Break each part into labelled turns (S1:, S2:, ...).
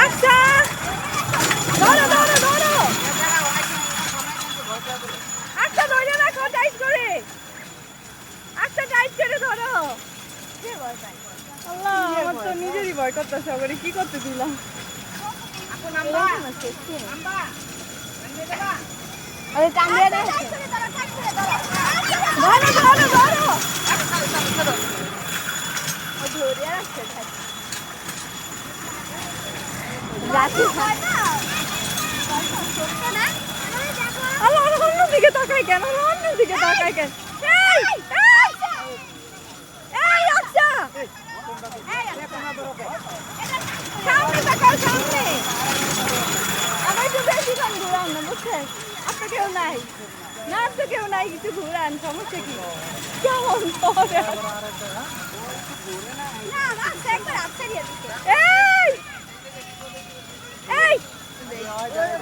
S1: আচ্ছা ধরো ধরো ধরো আচ্ছা ধরে রাখো টাইট করে আচ্ছা টাইট করে ধরো আল্লাহ আমার তো নিজেরই ভয় করতেছে ওরে কি করতে দিলাম
S2: আরে টাঙ্গিয়ে দে
S1: ধরো ধরো ধরো
S2: ও ধরে রাখছে রাখি
S1: আল্লাহ অন্য দিকে তাকাই কেন অন্য দিকে তাকাই কেন এই এই আচ্ছা সামনে তাকাও সামনে আমার তো বেশি কম ঘুরান না বুঝছেন আপনার কেউ নাই না তো কেউ নাই কিছু ঘুরান সমস্যা কি কেমন করে
S2: না রাস্তা একবার আচ্ছা দিয়ে দিতে
S1: এই এই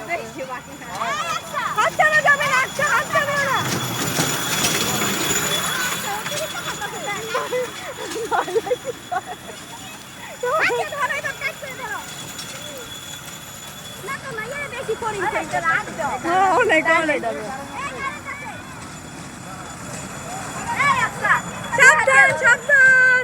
S2: বেশি বাকি না
S1: হাত টানা যাবে না আচ্ছা হাত টানা না অনেক অনেক সাবধান সাবধান